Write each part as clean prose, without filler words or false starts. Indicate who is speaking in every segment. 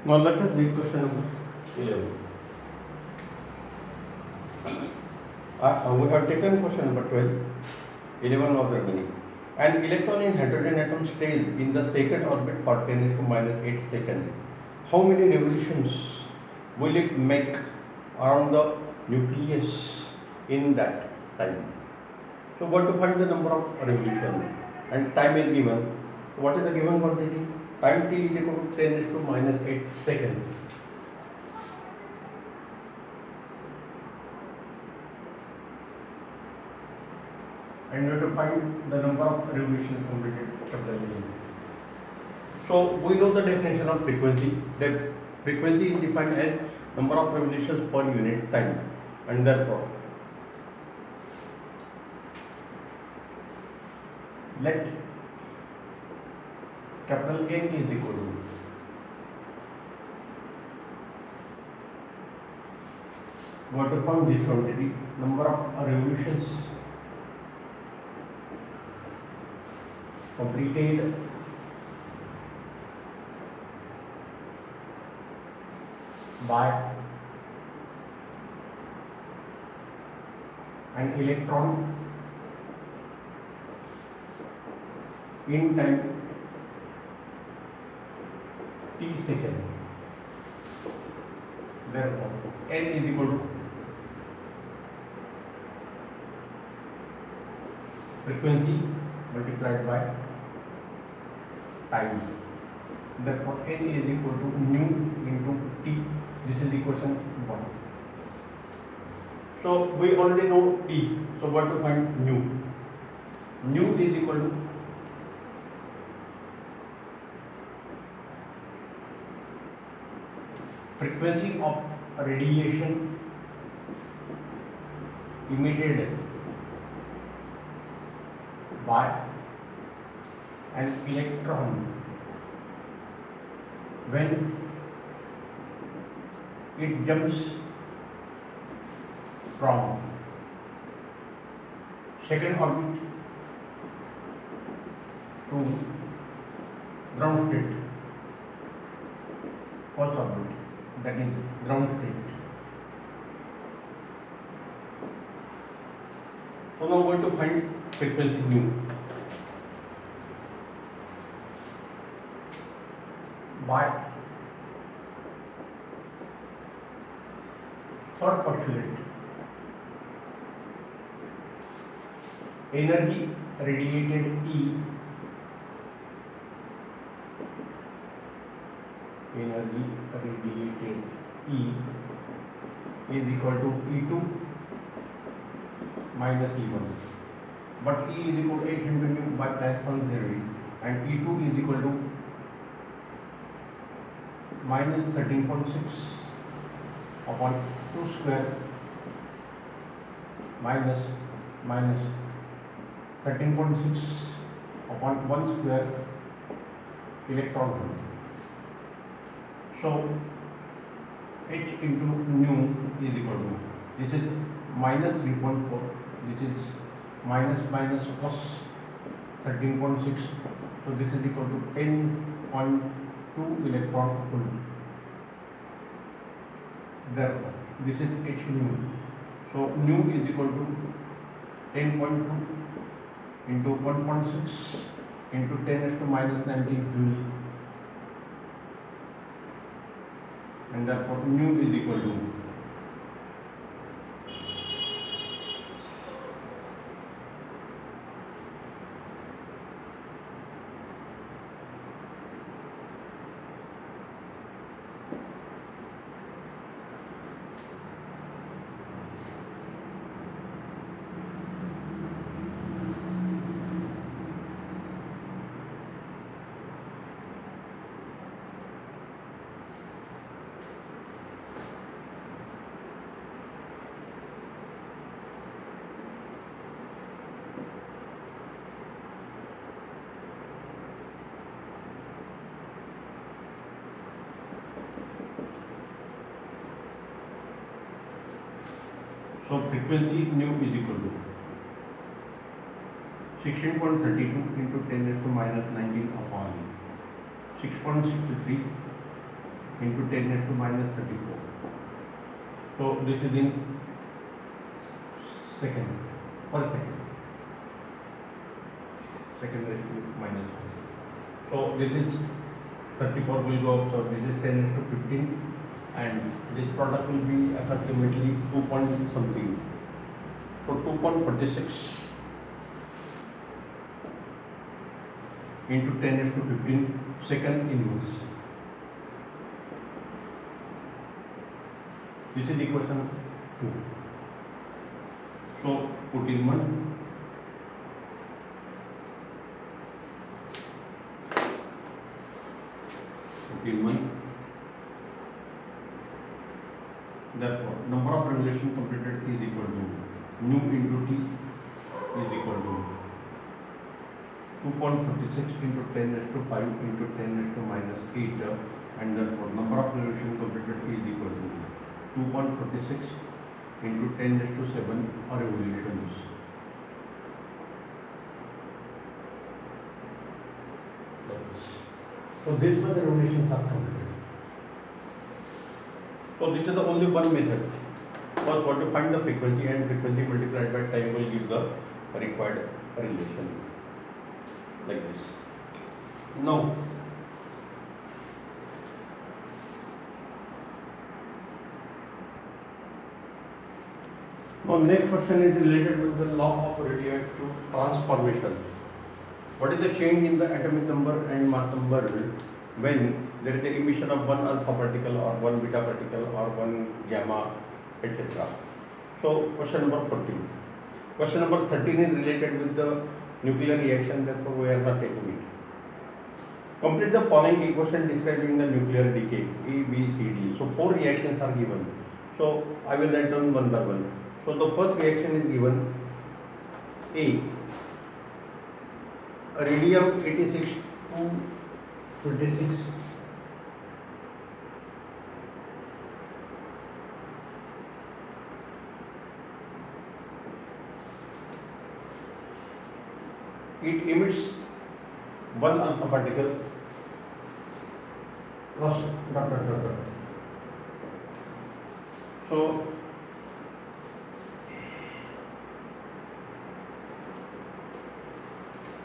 Speaker 1: Now let us read question number 11. We have taken question number 12. 11 was remaining. An electron in hydrogen atom stays in the second orbit for 10 to minus 8 seconds. How many revolutions will it make around the nucleus in that time? So what to find the number of revolution and time is given. What is the given quantity? Time t is equal to 10 to minus 8 seconds. And you have to find the number of revolutions completed capitalization. So we know the definition of frequency. The frequency is defined as number of revolutions per unit time, and therefore let capital N is equal to what to find this quantity number of revolutions completed by an electron in time t second. Therefore, n is equal to frequency multiplied by time. Therefore, n is equal to nu into t. This is equation 1. So we already know t. So what to find nu? Nu is equal to frequency of radiation emitted by an electron when it jumps from second orbit to ground state, first orbit, that is ground state. So now we are going to find frequency nu. By third postulate, energy radiated E is equal to E2 minus E1, but E is equal to 800 nu by Planck's theory, and E2 is equal to minus 13.6 upon 2 square minus 13.6 upon 1 square electron volt. So H into nu is equal to, this is minus 3.4, this is minus plus 13.6, so this is equal to 10.2 electron volt. Therefore, this is H nu. So nu is equal to 10.2 into 1.6 into 10 raised to minus 19 joule, and therefore nu is equal to so frequency nu is equal to 16.32 into 10 raised to minus 19 upon 6.63 into 10 raised to minus 34. So this is in second per second. Second raised to minus 1. So this is 34 will go up. So this is 10 raised to 15, and this product will be approximately 2 point something. So 2.46 into 10 raised to 15 second inverse. This is equation 2. So put in 1. Put in 1. Therefore, number of revolution completed is equal to nu into t is equal to 2.46 into 10 raised to 5 into 10 raised to minus 8, and therefore number of revolution completed is equal to 2.46 into 10 raised to 7 revolutions. So this was the revolutions are completed. So this is the only one method. First, what to find the frequency, and frequency multiplied by time will give the required relation, like this. Now, next question is related with the law of radioactive transformation. What is the change in the atomic number and mass number when there is the emission of one alpha particle or one beta particle or one gamma, etc. So question number 14. Question number 13 is related with the nuclear reaction, therefore we are not taking it. Complete the following equation describing the nuclear decay A, B, C, D. So 4 reactions are given. So I will write down one by one. So the first reaction is given A. Radium 86 to 26 it emits one alpha particle plus dot dot dot dot. So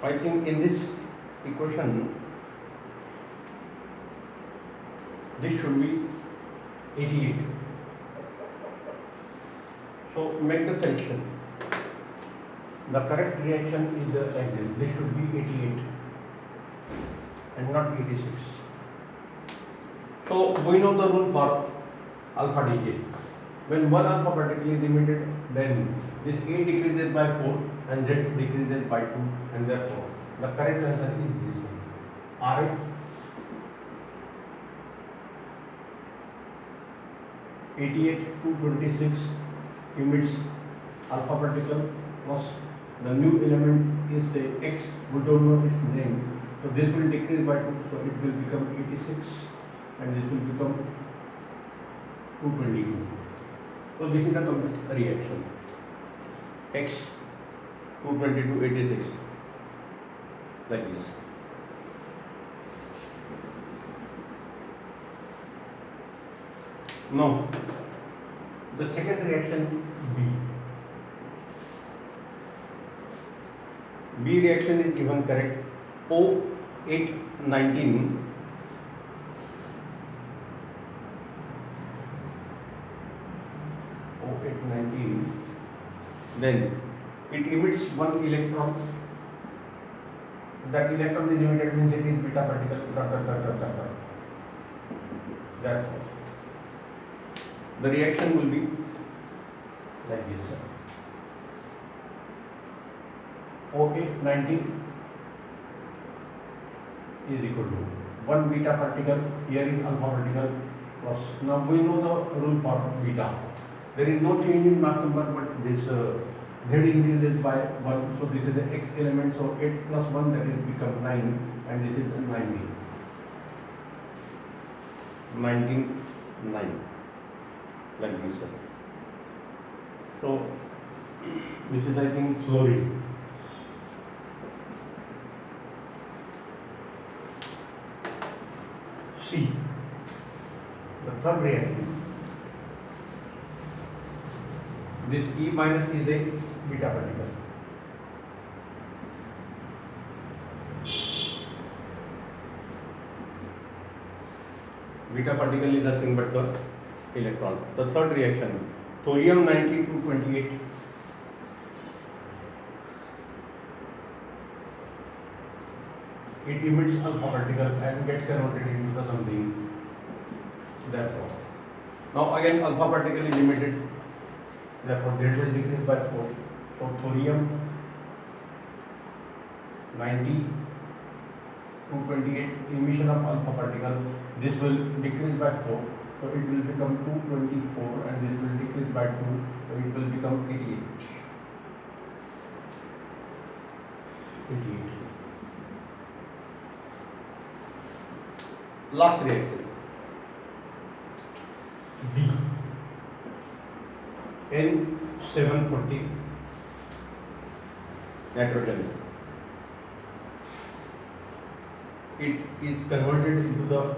Speaker 1: I think in this equation this should be 88. So make the correction. The correct reaction is like this. This should be 88 and not 86. So we know the rule for alpha decay. When one alpha particle is emitted, then this A decreases by 4 and Z decreases by 2, and therefore the correct answer is this one. Alright. (88 to 26) emits alpha particle plus the new element is say X. We don't know its name, so this will decrease by 2, so it will become 86, and this will become 222. So this is the complete reaction. X 222 86, like this. Now the second reaction B. B reaction is given correct. O819 then it emits one electron. That electron is emitted means it is beta particle. Therefore, the reaction will be like this. O819 is equal to one beta particle. Here is alpha particle plus. Now we know the rule for beta. There is no change in mass number, but this Z increases by 1. So this is the X element. So 8 plus 1, that is become 9, and this is 19. 9, like this. So this is, I think, fluorine. C. The third reaction, this E minus is a beta particle. Beta particle is nothing but the electron. The third reaction, thorium 9228. It emits alpha particle and gets converted into the something. Therefore, now again alpha particle is emitted. Therefore, that will decrease by 4. So thorium 9228 emission of alpha particle. This will decrease by 4. So it will become 224 and this will decrease by 2. So it will become 88. 88. Last reaction, B, N740 nitrogen. It is converted into the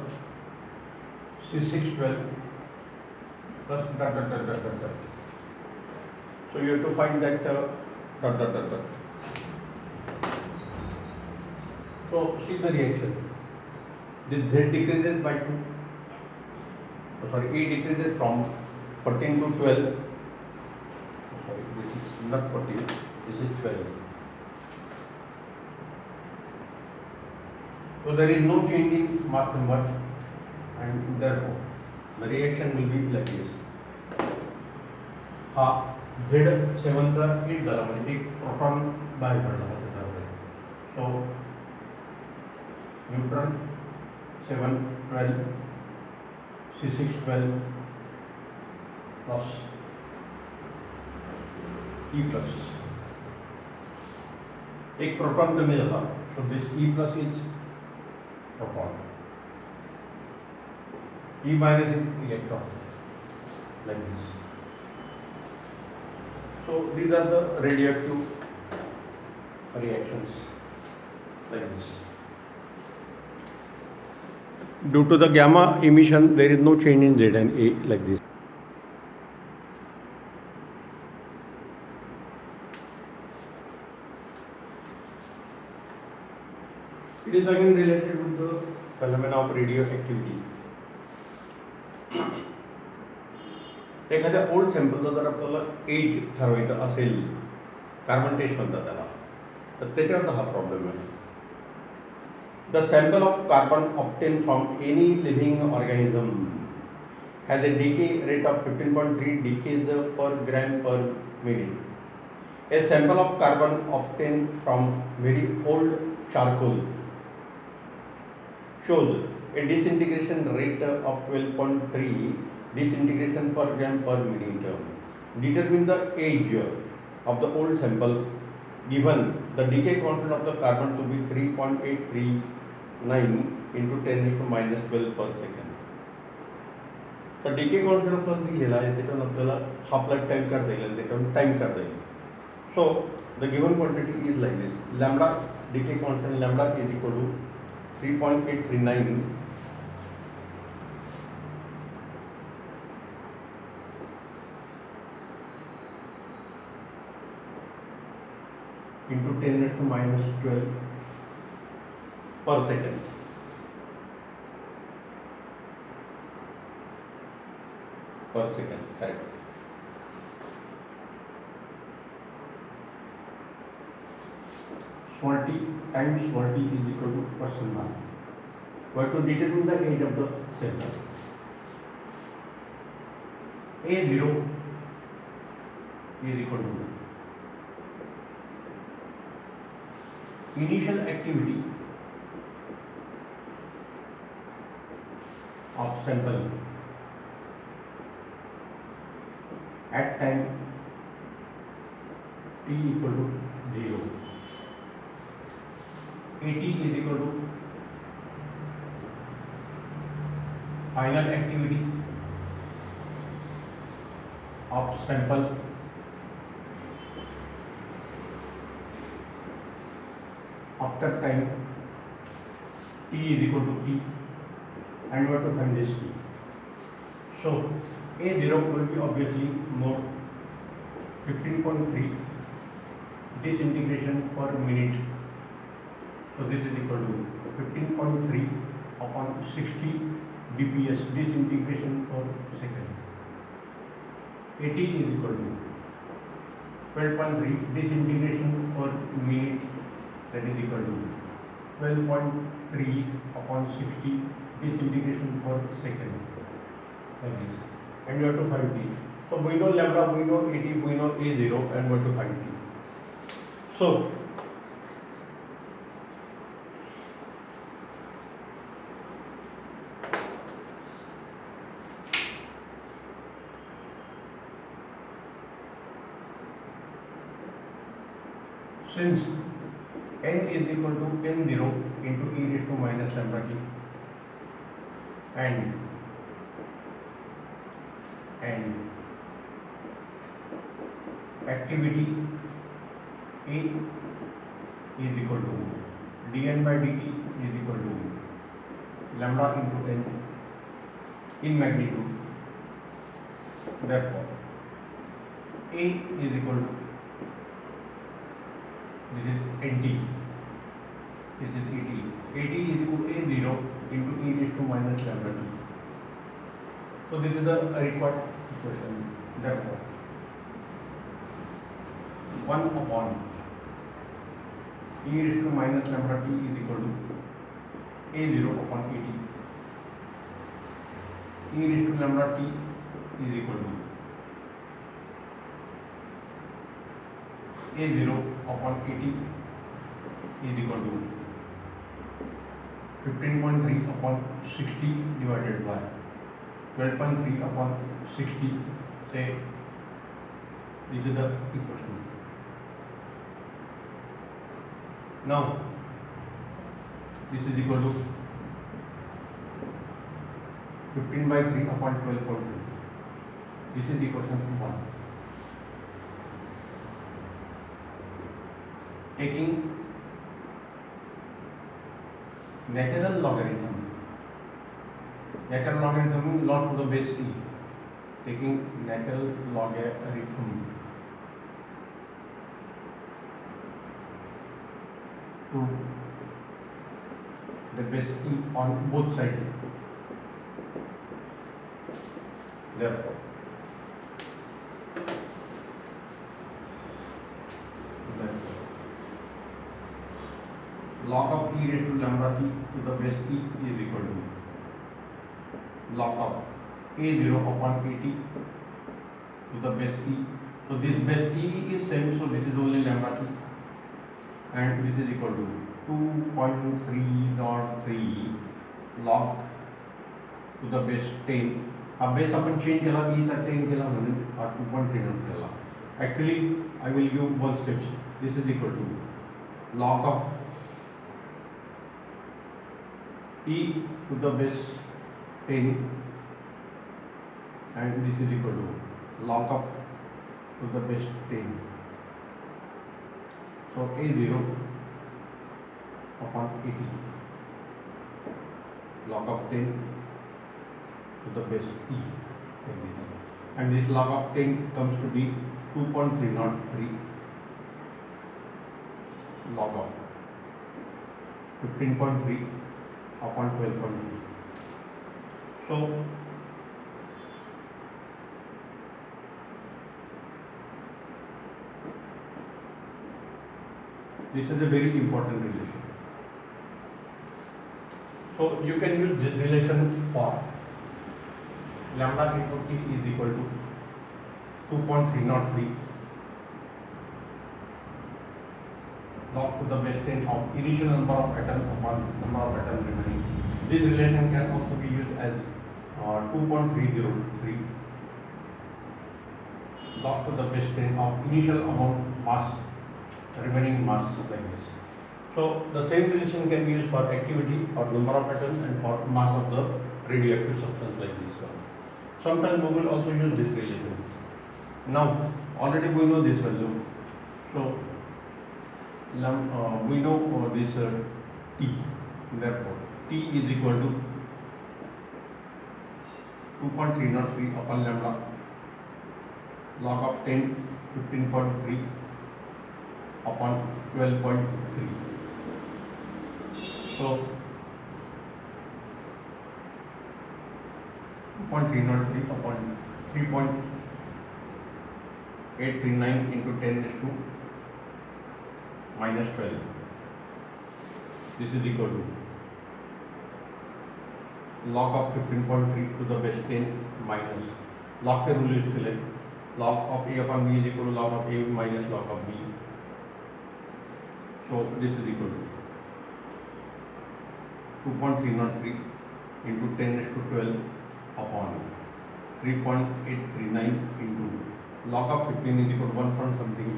Speaker 1: C612 plus dot. So you have to find that dot. So see the reaction. This Z decreases by 2. E decreases from 14 to 12. This is not 14, this is 12. So there is no change in mass number and therefore the reaction will be like this. हा Z7 चा 8 झाला म्हणजे एक proton बाहेर पडला त्याच्यामध्ये. So neutron 7 12 C6 12 plus E plus. एक proton कमी झाला. So this E plus is proton. E minus is electron, like this. So these are the radioactive reactions, like this. Due to the gamma emission, there is no change in Z and A, like this. It is again related with the phenomena of radioactivity. एखाद्या old सॅम्पलचा जर आपल्याला as ठरवायचं असेल, carbon test म्हणतात त्याला, तर त्याच्यावर हा प्रॉब्लेम आहे. The sample of carbon obtain from any living organism has a decay rate of 15.3 decays per gram per minute. A sample of carbon obtained from very old charcoal shows a disintegration rate of 12.3 disintegration per gram per minute. Determine the age of the old sample given the decay constant of the carbon to be 3.839 into 10 to minus 12 per second. तर DK constant आपल्याला दिलेला आहे, त्याच्यावर आपल्याला half life time काढता येईल आणि त्याच्यावर टाईम काढता येईल. So the given quantity is like this. Lambda decay constant lambda is equal to 3.839 into 10 to minus 12 per second. Per second, correct. Small t times small t is equal to percent mark. We have to determine the age of the sample. A0 is equal to initial activity of sample at time t equal to 0. AT is equal to final activity of sample after time t is equal to t, and we have to find this t. So A0 will be obviously more 15.3 disintegration per minute. So this is equal to 15.3 upon 60 dps disintegration per second. AT is equal to 12.3 disintegration per minute, that is equal to 12.3 upon 60 disintegration per second, like this. And we have to find T. So we know lambda, we know AT, we know A0, and we have to find T. So since n is equal to n0 into e raised to minus lambda t, and activity A is equal to dn by dt is equal to lambda into n in magnitude. Therefore, A is equal to, this is nt, this is at. At is equal to A0 into e raised to minus lambda t. So this is the required equation. Therefore, 1 upon e raised to minus lambda t is equal to A0 upon at. E raised to lambda t is equal to A0 upon at is equal to 15.3 upon 60 divided by 12.3 upon 60. Say this is the equation. Now this is equal to 15 by 3 upon 12.3. This is equation 1. Taking natural logarithm log to the base e, taking natural logarithm to the base e on both sides. Therefore, log of e raised to lambda t to the base e is equal to log of A0 upon at to the base e. So this base e is same, so this is only lambda t, and this is equal to 2.303 log to the base 10. अब base अपन change केला, e चा 10 केला म्हणून 2.3 केला. Actually I will give one steps. This is equal to log of e to the base 10, and this is equal to log of to the base 10. So A0 upon 80 log of 10 to the base e, and this log of 10 comes to be 2.303 log of 15.3 upon 12.3. So this is a very important relation. So you can use this relation for lambda into t is equal to 2.303 log to the base 10 of initial number of atoms upon number of atoms remaining. This relation can also be used as 2.303 log to the base 10 of initial amount mass remaining mass, like this. So the same relation can be used for activity or number of atoms and for mass of the radioactive substance, like this one. Sometimes we will also use this relation. Now already we know this value, so we know this T. Therefore T is equal to 2.303 upon lambda log of 10 15.3 upon 12.3. So 2.303 upon 3.839 into 10 is to minus 12. This is equal to log of 15.3 to the base 10 minus log के rule use कर ले, log of a upon b is equal to log of a minus log of b. So this is equal to 2.303 into 10 is to 12 upon 3.839 into log of 15 is equal to 1 point something.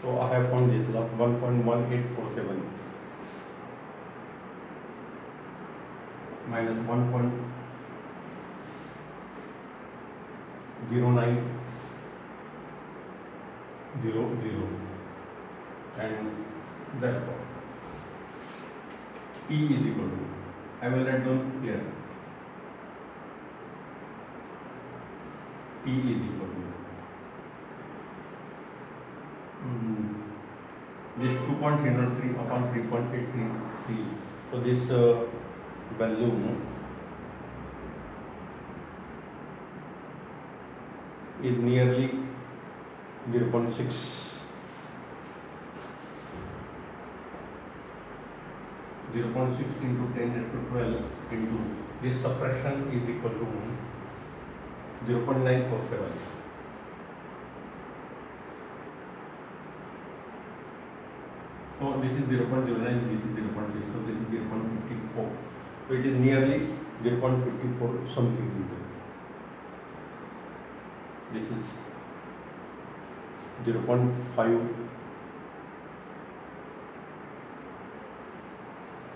Speaker 1: So I have found this log 1.1847 minus 1.0900 and therefore T is equal to, I will write down here, T is equal to this 2.303 upon 3.833. So this value is nearly 0.6. into 10 to 12 into this subtraction is equal to 0.947. So this is 0.09, this is 0.6, so this is 0.54. So it is nearly 0.54 something. This is 0.5,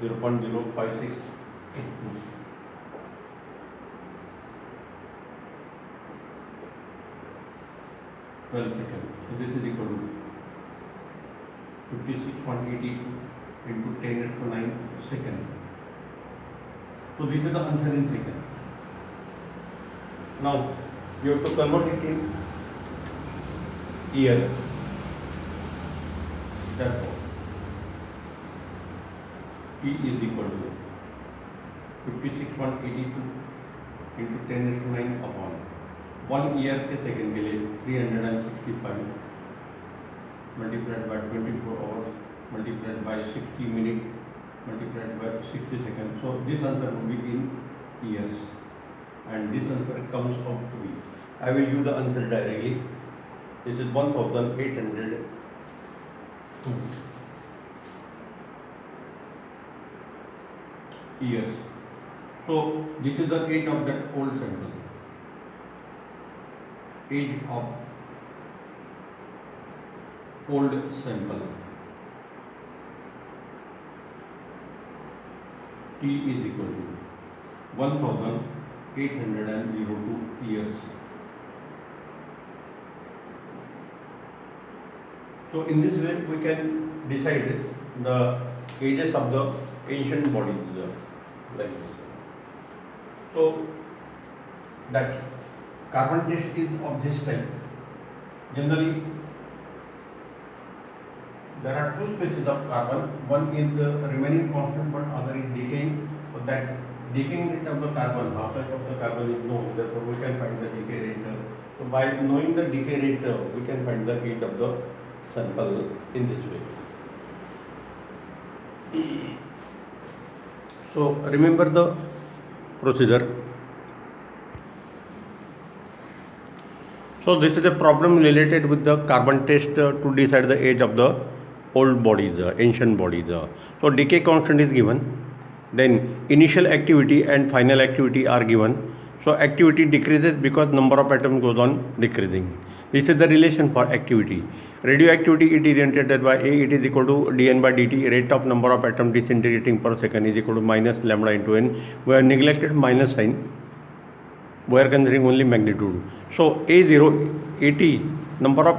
Speaker 1: 0.056. 12 seconds. So this is equal to 56.82 into 10 to 9 seconds. So this is the answer in second. Now you have to convert it in year. Therefore P is equal to 56.82 into 10 to 9 upon 1 year के second के लिए 365 multiplied by 24 hours multiplied by 60 minutes multiplied by 60 seconds. So this answer will be in years and this answer comes out to be, I will use the answer directly. This is 1800 years. So this is the age of that old sample. Age of old sample. T is equal to 1802 years. So in this way we can decide the ages of the ancient bodies like this. So that carbon test is of this type. Generally there are two species of carbon. One is remaining constant, but other is decaying. So that decaying rate of the carbon, half-life of the carbon is known. Therefore, we can find the decay rate. So by knowing the decay rate, we can find the age of the sample in this way. So remember the procedure. So this is a problem related with the carbon test to decide the age of the old bodies, ancient bodies. So decay constant is given, then initial activity and final activity are given. So activity decreases because number of atoms goes on decreasing. This is the relation for activity. Radioactivity it is denoted by A, it is equal to dN by dt, rate of number of atoms disintegrating per second is equal to minus lambda into n. We have neglected minus sign, we are considering only magnitude. So A0, AT, number of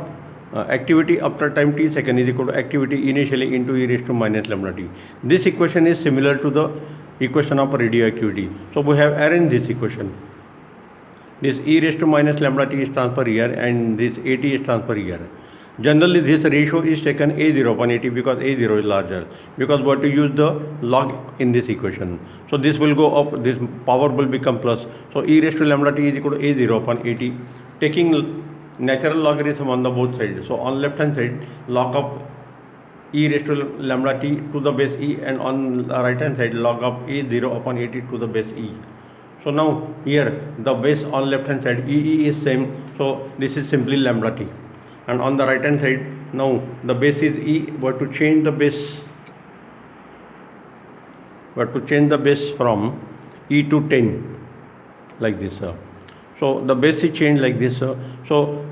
Speaker 1: activity after time t second is equal to activity initially into e raised to minus lambda t. This equation is similar to the equation of radioactivity. So we have arranged this equation. This e raised to minus lambda t is transferred here and this at is transferred here. Generally, this ratio is taken a0 upon at because a0 is larger, because we have to use the log in this equation. So this will go up, this power will become plus. So e raised to lambda t is equal to a0 upon at, taking natural logarithm on the both sides. So on left hand side, log of e raised to lambda t to the base e, and on the right hand side, log of a0 upon at to the base e. So now here the base on left hand side ee is same, so this is simply lambda t, and on the right hand side now the base is e. We have to change the base, from e to 10 like this. So the base is changed like this. So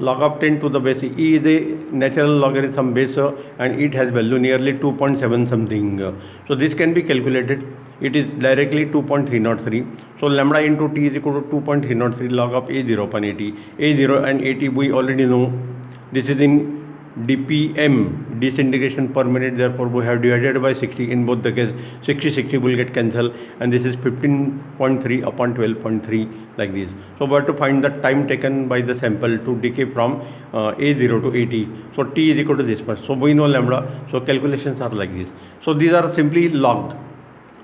Speaker 1: log of 10 to the base e is the natural logarithm base, and it has value nearly 2.7 something. So this can be calculated. It is directly 2.303. So lambda into t is equal to 2.303 log of a0 upon at. A0 and at we already know. This is in dpm, disintegration per minute. Therefore we have divided by 60 in both the case. 60 will get cancelled, and this is 15.3 upon 12.3 like this. So we have to find the time taken by the sample to decay from a0 to at. So t is equal to this much. So we know lambda. So calculations are like this. So these are simply log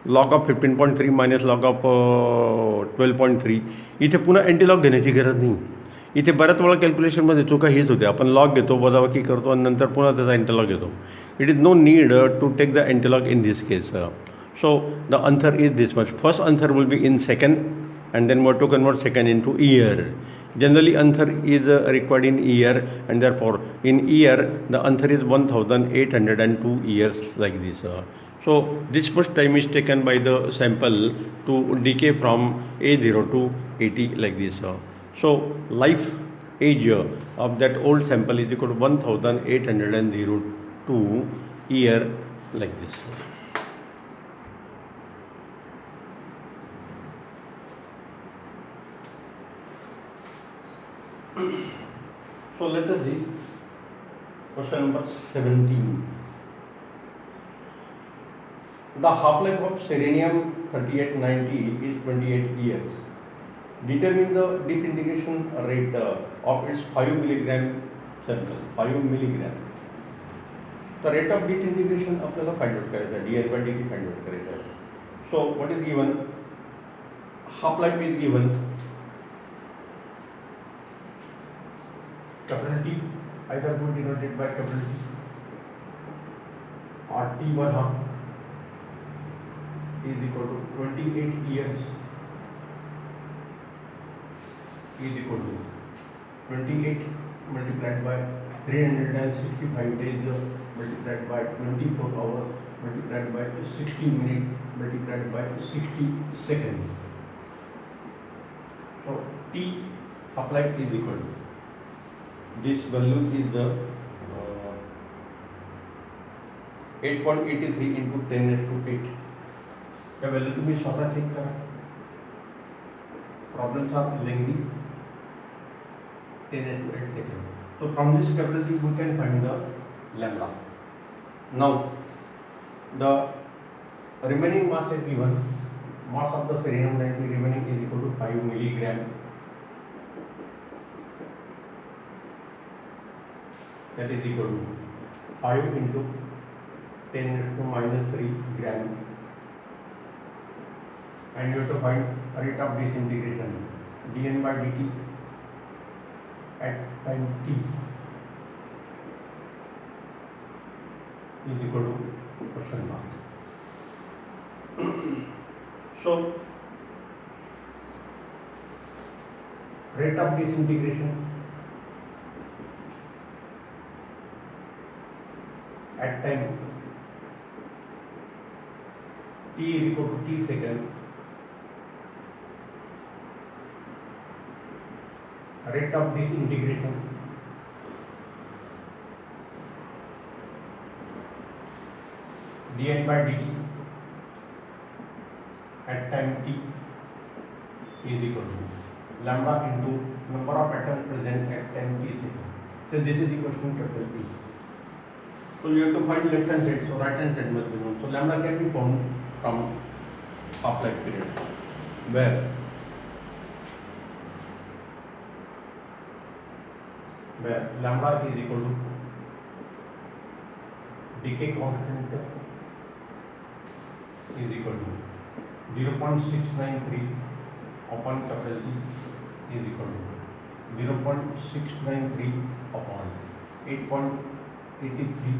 Speaker 1: of 15.3 minus log of 12.3. इथे पुन्हा antilog घेण्याची गरज नाही. इथे बऱ्याच वेळा कॅल्क्युलेशनमध्ये चुका हीच होते. आपण लॉग घेतो, वजाबाकी करतो आणि नंतर पुन्हा त्याचा एंटीलॉग घेतो. It is no need to take the antilog in this case. So the answer is this much. First answer will be in second, and then we have to convert second into year. Generally answer is required in year, and therefore in year the answer is 1802 years like this. So this much time is taken by the sample to decay from a0 to 80 like this. So life age of that old sample is equal to 1802 year like this. So let us see question number 17. The half-life of selenium-3890 is 28 years. Determine the disintegration rate of its 5 milligram sample. 5 milligram. The rate of disintegration आपल्याला find out करायचा आहे. dN by dt find out करायचा आहे. So what is given? Half-life is given. Capital T, either would denoted by capital T, or T1 half is equal to 28 years is equal to 28 multiplied by 365 days multiplied by 24 hours multiplied by 60 minutes multiplied by 60 seconds. So T applied is equal to this value is the 8.83 into 10 raised to 8. The value to be स्वतः check करा. Problems are lengthy. 10 raised to 8 seconds. So from this capital T we can find the lambda. Now the remaining mass is given. Mass of the selenium-90 remaining is equal to 5 milligram. That is equal to 5 into 10 raised to minus 3 gram, and you have to find rate of disintegration dN by dt at time t is equal to question mark. So rate of disintegration at time t is equal to t second, rate of disintegration dN by dt at time t is equal to lambda into number of atoms present at time t second. So this is the question capital P. So you have to find left hand side, so right hand side must be known. So lambda can be found from half-life period, where where lambda is equal to decay constant is equal to 0.693 upon capital E is equal to 0.693 upon 8.83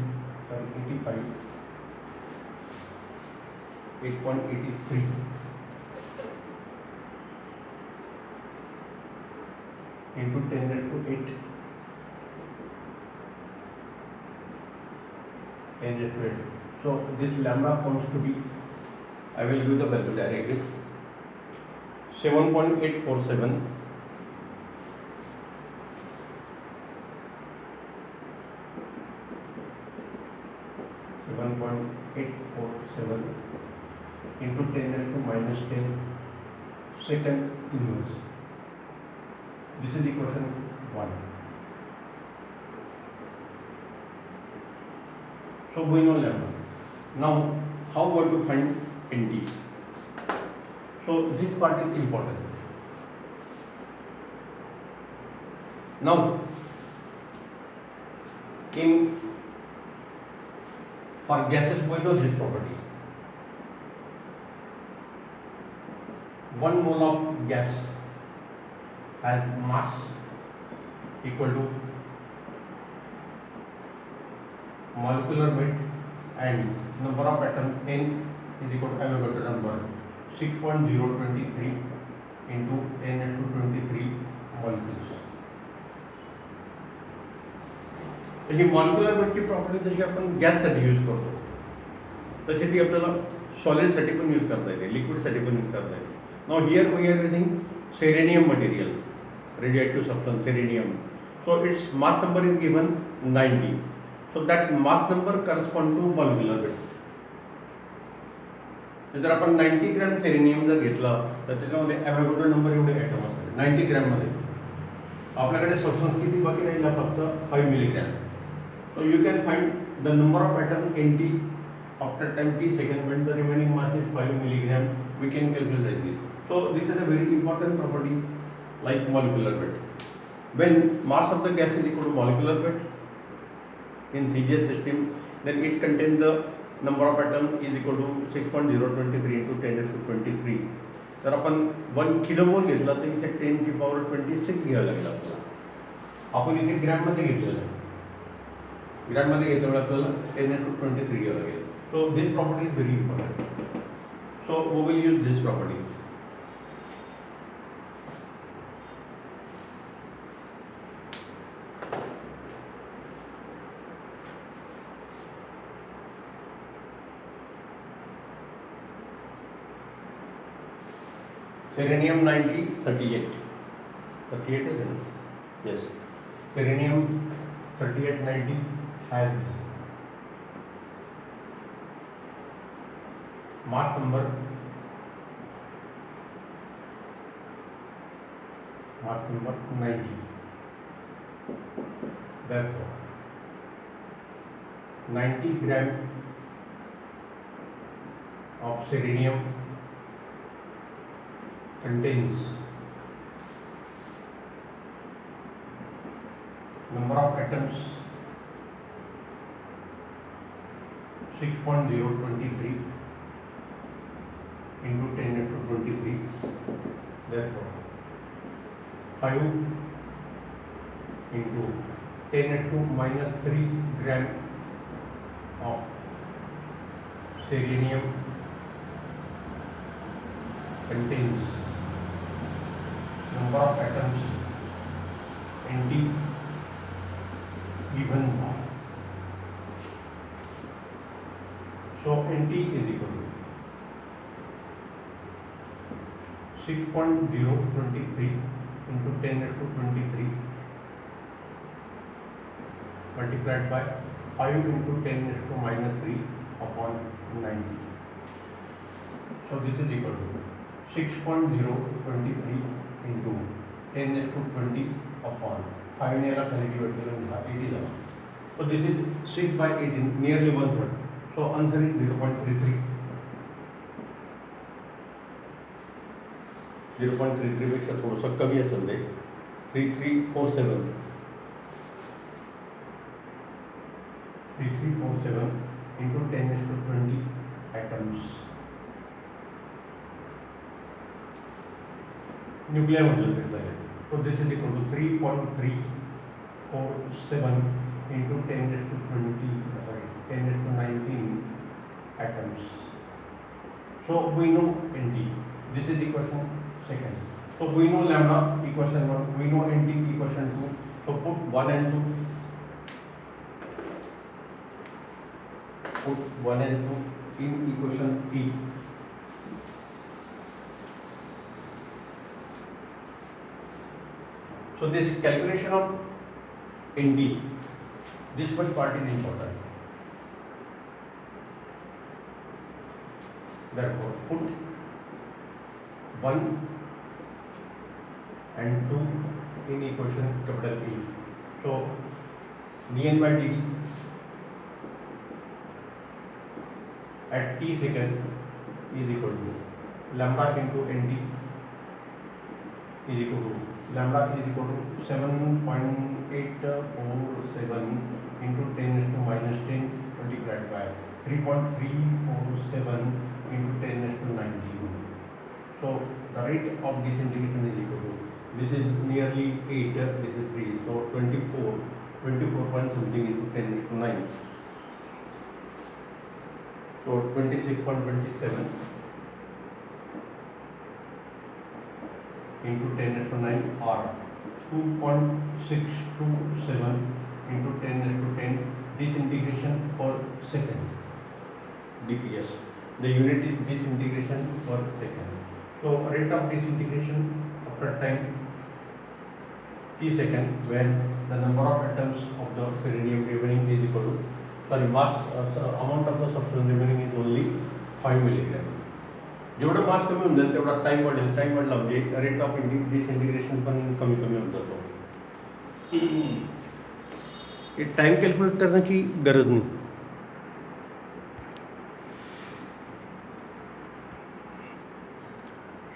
Speaker 1: 85 8.83 into 10 raised to 8 10 raised to 8. So this lambda comes to be, I will give the value directly, 7.847 7.847 into 10 raised to minus 10 second inverse. This is equation 1. So we know lambda. Now how we are to find NT? So this part is important. Now in for gases we know this property. 1 mole of gas has mass equal to molecular weight and number of atoms n is equal to Avogadro number 6.023 into 10 raised to 23 molecules. ही molecular वेटची property जशी आपण गॅससाठी use करतो तशी ती आपल्याला सॉलिडसाठी पण use करता येते, लिक्विडसाठी पण यूज करता येते. Now here we are using सेरेनियम मटेरियल, radioactive substance सेरेनियम. So its mass number is given 90. So that mass number correspond to molecular weight. जर आपण 90 ग्रॅम सेरेनियम जर घेतला तर त्याच्यामध्ये ॲव्होगाड्रो नंबर एवढे ॲटम असतात 90 ग्रॅममध्ये. आपल्याकडे सबस्टन्स किती बाकी राहिला? फक्त 5 milligram. So you can find the number of atoms NT after 10 seconds when the remaining mass is 5 milligram. We can calculate this. So this is a very important property like molecular weight. When mass of the gas is equal to molecular weight in CGS system, then it contains the number of atoms is equal to 6.023 into 10 raised to 23. जर आपण 1 kilomole घेतला तर इथे 10 ची power 26 घ्यावं लागेल आपल्याला. आपण इथे ग्रॅममध्ये घेतलेलं आहे. ग्रॅममध्ये घेतल्यामुळे आपल्याला 10 raised to 23 घ्यावं लागेल. So this property is very important. So we will use this property. Selenium 90, 38. 38 is it? Yes. Selenium 3890 has mass number 90. Therefore 90 gram of selenium contains number of atoms 6.023 into 10 raised to 23. Therefore 5 into 10 raised to minus 3 gram of selenium contains number of atoms NT given by. So NT is equal to 6.023 into 10 raised to 23 multiplied by 5 into 10 raised to minus 3 upon 90. So this is equal to 6.023 into 10 raised to 20 upon 5 near खाली divide केलं 80 झाला. So this is 6 by 18, nearly 1/3. So answer is 0.33. 0.33 पेक्षा थोडंसं कमी असेल ते 3347. 3347 into 10 raised to 20 atoms. Nuclei म्हटलं तरी चालेल. So this is equal to 3.347 into 10 raised to 20, 10 raised to 19 atoms. So we know NT. This is equation second. So we know lambda equation 1. We know NT equation 2. So put 1 and 2. Put 1 and 2 in equation E. So this calculation of ND, this much part is important. Therefore, put 1 and 2 in equation capital E. So dN by dt at t second is equal to lambda into ND is equal to lambda is equal to 7.847 into 10 raised to minus 10 multiplied by 3.347 into 10 raised to 19. So the rate of disintegration is equal to, this is nearly 8, this is 3, so 24 point something into 10 raised to 9. So 26.27 into 10 raised to 9 or 2.627 into 10 raised to 10 disintegration per second, DPS. The unit is disintegration per second. So rate of disintegration after time t second, when the number of atoms of the selenium remaining is equal to, mass amount of the substance remaining is only 5 milligram. जेवढं मास कमी होऊन जाईल तेवढा time वाढेल. Time वाढला म्हणजे rate of डिसइंटिग्रेशन पण कमी कमी होत जातो. हे टाइम कॅल्क्युलेट करण्याची गरज नाही.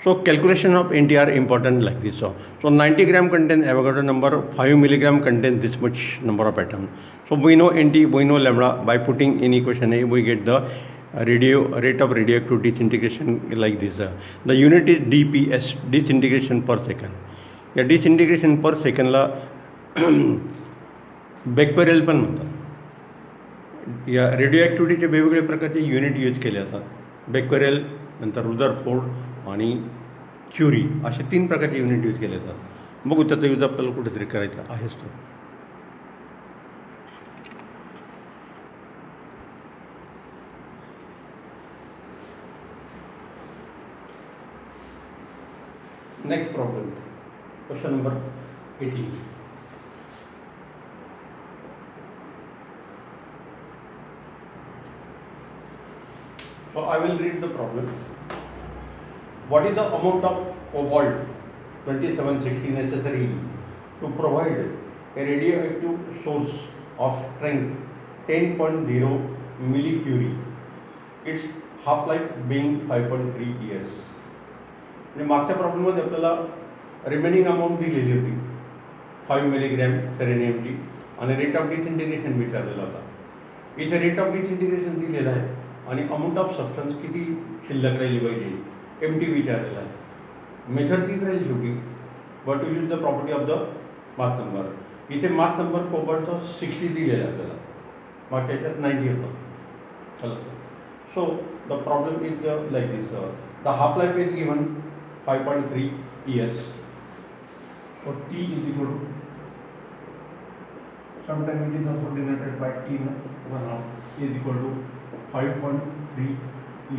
Speaker 1: So calculation of NT are important like this. So 90 gram contains Avogadro number, 5 milligram contains this much number of atoms. So we know NT, we know lambda. By putting in equation A, we get the rate of radioactive disintegration like this. The unit is DPS, disintegration per second. या disintegration per second ला बेक्वेरियल पण म्हणतात. या radio वेगवेगळे प्रकारचे unit use केले जातात. बेक्वेरियल, नंतर Rutherford आणि क्युरी असे 3 प्रकारचे युनिट यूज केले जातात. बघू त्याचा यूज आपल्याला कुठेतरी करायचा आहेच. तो next problem, question number 18. So I will read the problem. What is the amount of cobalt 2760 necessary to provide a radioactive source of strength 10.0 millicurie, its half-life being 5.3 years. म्हणजे मागच्या प्रॉब्लेममध्ये आपल्याला रिमेनिंग अमाऊंट दिलेली होती 5 milligram सेलेनियमची आणि rate of डिसइंटिग्रेशन विचारलेला होता. इथे rate of डिसइंटिग्रेशन दिलेला आहे आणि अमाऊंट ऑफ सबस्टन्स किती शिल्लक राहिली पाहिजे MT विचारलेला आहे. मेथड तीच राहील शेवटी, but you use the property of the mass number. इथे मास नंबर कोबल्टचा 60 दिलेला आहे आपल्याला, मागच्या याच्यात 90 होतं. चला, so the problem is like this. The half life is given 5.3 years. So T is equal to, sometimes it is also denoted by T, 1/2 is equal to 5.3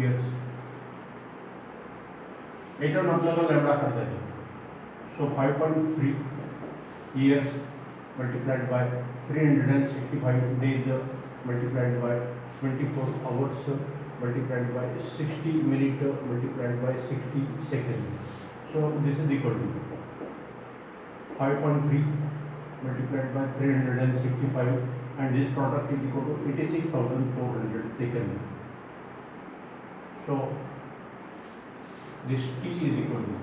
Speaker 1: years. याच्यावर आपल्याला लॅम्बडा काढता येतो. सो 5.3 years multiplied by 365 days multiplied by 24 hours multiplied by 60 minutes multiplied by 60 seconds. So this is equal to 5.3 multiplied by 365 and this product is equal to 86,400 seconds. So this T is equal to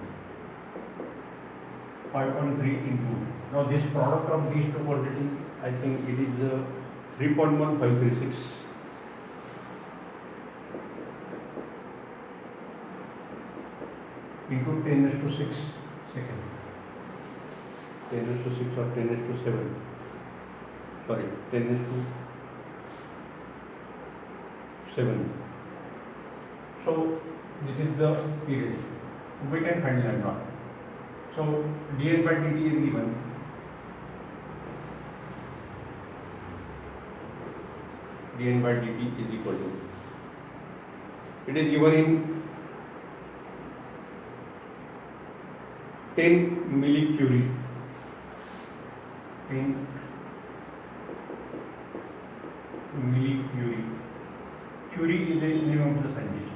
Speaker 1: 5.3 into, now this product of these two quantities, I think it is 3.1536 into 10 raised to 6 second. 10 raised to 6 or 10 raised to 7. Sorry, 10 raised to 7. So this is the period. We can find lambda. So dn by dt is given. dn by dt is equal to. It is given in 10 millicurie. 10 millicurie. Curie is the name of the scientist.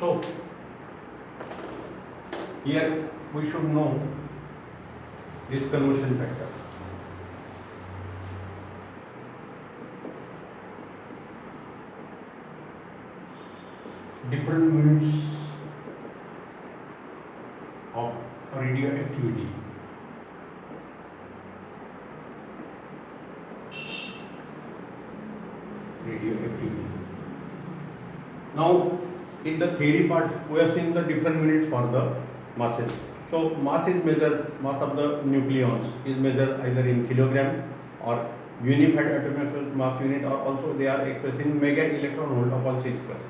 Speaker 1: So here we should know this conversion factor. Different units of radioactivity. Now in the theory part we have seen the different units for the masses. So mass is measured, mass of the nucleons is measured either in kilogram or unified atomic mass unit, or also they are expressed in mega electron volt upon c square.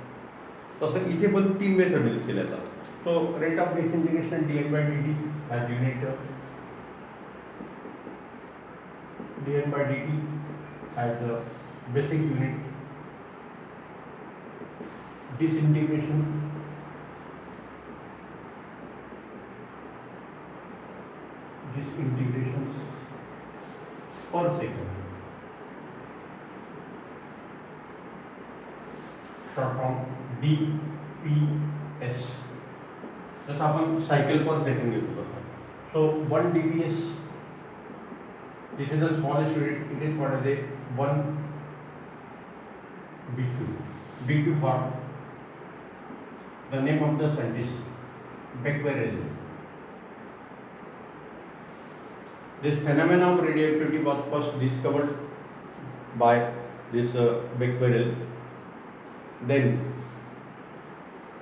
Speaker 1: तसं इथे पण 3 method use केल्या जातात. So rate of disintegration dn by dt as unit, dn by dt as the basic unit, disintegration disintegrations per second, short form dps. जसं आपण cycle पर second घेतो तसं. सो 1 dps, this is the smallest unit, it is called as a 1 bq. bq for the name of the scientist, Becquerel. This phenomenon of radioactivity was first discovered by this Becquerel. Then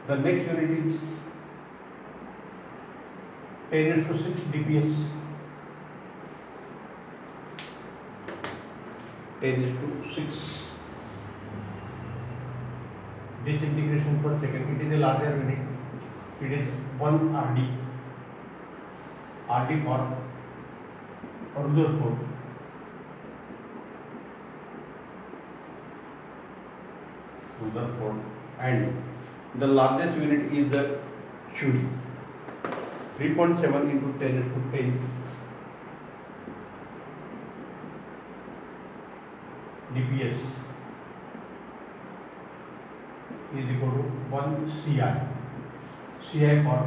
Speaker 1: the next unit is 10 raised to 6 dps, 10 raised to 6 disintegration per second. It is a larger unit. It is 1 rd. rd for Rutherford. And the largest unit is the Curie. 3.7 into 10 raised to 10 dps is equal to 1 Ci. Ci for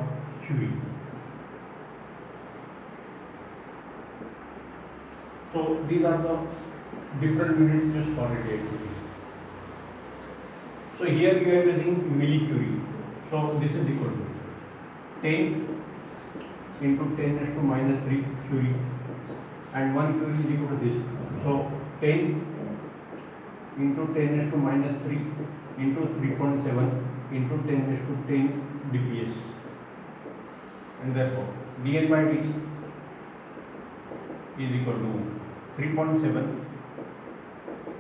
Speaker 1: Curie. So these are the different units used for radioactivity. So here you are using millicurie. So this is equal to 10 into 10 raised to minus 3 curie, and 1 curie is equal to this. So 10 into 10 raised to minus 3 into 3.7 into 10 raised to 10 dps, and therefore dn by dt is equal to 3.7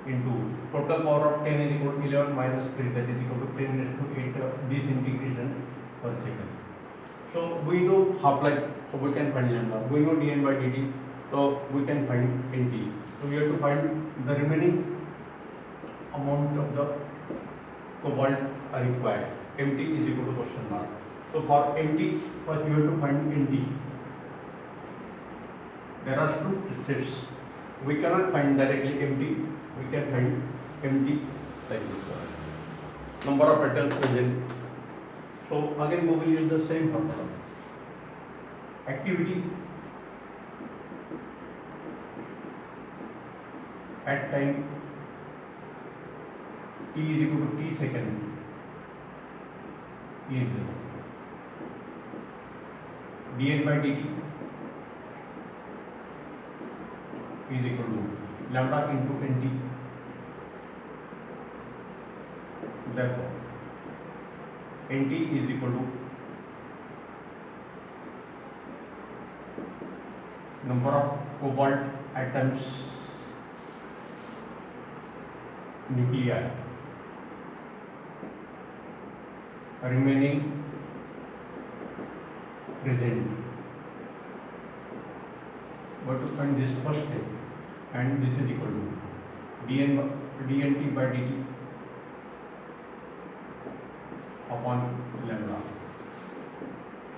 Speaker 1: into total power of 10 is equal to 11 minus 3, that is equal to 10 raised to 8 disintegration per second. So we know half-life, so we can find lambda. We know dn by dt, so we can find nt. So we have to find the remaining amount of the cobalt required. Mt is equal to question mark. So for Mt, first you have to find Nt. There are two steps. We cannot find directly Mt. We can find Mt like this. Number of atoms present. So again we will use the same formula. Activity at time t is equal to t second is dn by dt is equal to lambda into nt. Therefore nt is equal to number of cobalt atoms nuclei remaining present. But to find this first step, and this is equal to dnt by dt upon lambda.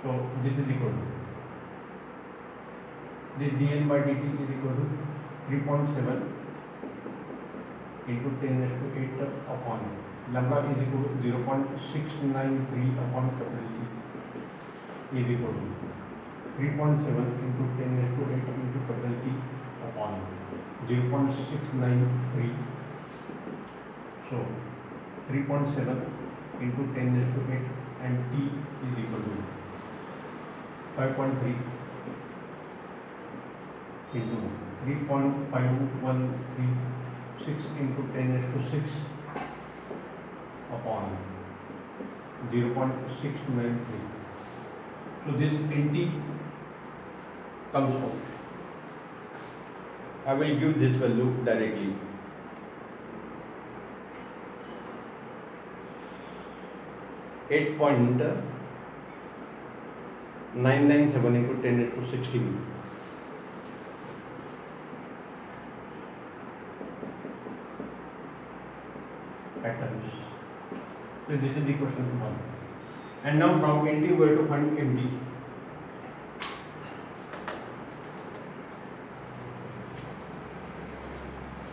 Speaker 1: So this is equal to this dn by dt is equal to 3.7 into 10 raised to 8 upon lambda is equal to 0.693 upon capital T is equal to 3.7 into 10 raised to 8 into capital T upon 0.693. So 3.7 into 10 raised to 8 and T is equal to 5.3 into 3.5136 into 10 raised to 6 upon 0.693. So this nt comes out. I will give this value directly. (8.997 into 10 raised to 16). Atoms. So this is the question 1. And now from nt we have to find md.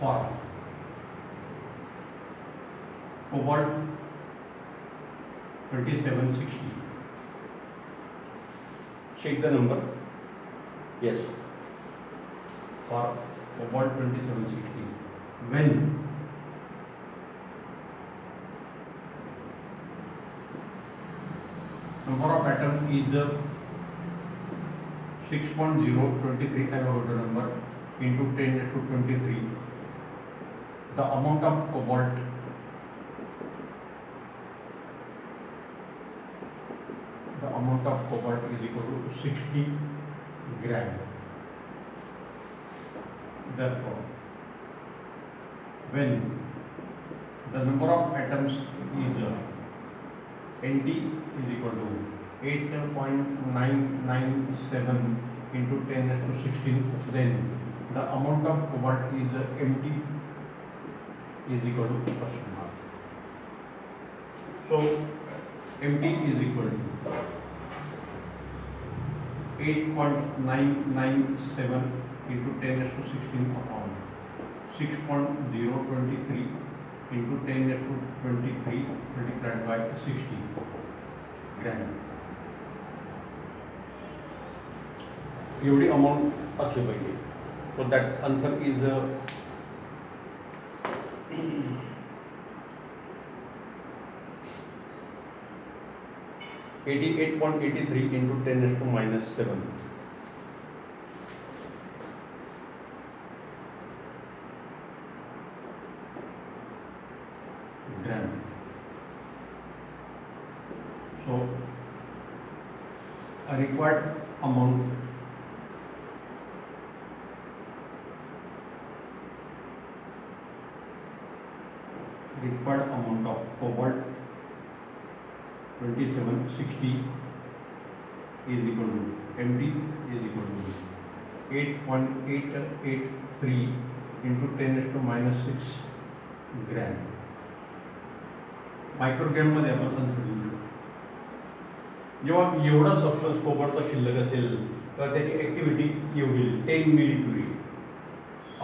Speaker 1: For cobalt 2760. Check the number. Yes. For cobalt 2760. When number of atom is the 6.023 Avogadro number into 10 raised to 23. The amount of cobalt is equal to 60 gram. Therefore, when the number of atoms is nt is equal to 8.997 into 10 raised to 16, then the amount of cobalt is mt is equal to question mark. So mt is equal to 8.997 into 10 raised to 16 upon 6.023 into 10 raised to 23 multiplied by 60 gram. एवढी amount असली पाहिजे. So that answer is 88.83 into 10 raised to minus 7. Gram. So a required amount of cobalt 2760 is equal to md is equal to 8.883 into 10 raised to minus 6 gram. Microgram मध्ये आपण answer देऊ शकतो. जेव्हा एवढा substance कोबाल्टचा शिल्लक असेल तर त्याची ॲक्टिव्हिटी एवढी 10 मिली क्युरी.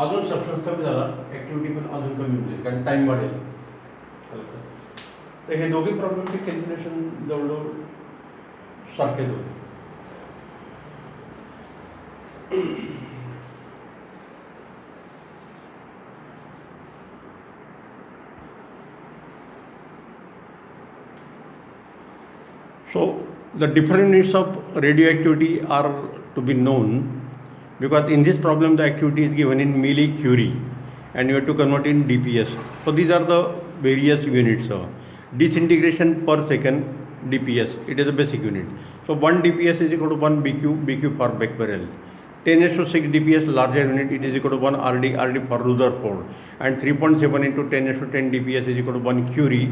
Speaker 1: अजून सबस्टन्स कमी झाला ॲक्टिव्हिटी पण अजून कमी होईल कारण टाईम वाढेल. तर हे दोघे प्रॉब्लेमचे कॅल्क्युलेशन जवळजवळ सारखेच होते. So the different units of radioactivity are to be known because in this problem the activity is given in millicurie and you have to convert in DPS. So these are the various units. Disintegration per second DPS, it is a basic unit. So 1 DPS is equal to 1 BQ per becquerel. 10⁶ DPS larger unit, it is equal to 1 RD for Rutherford, and 3.7 into 10⁻10 DPS is equal to 1 Curie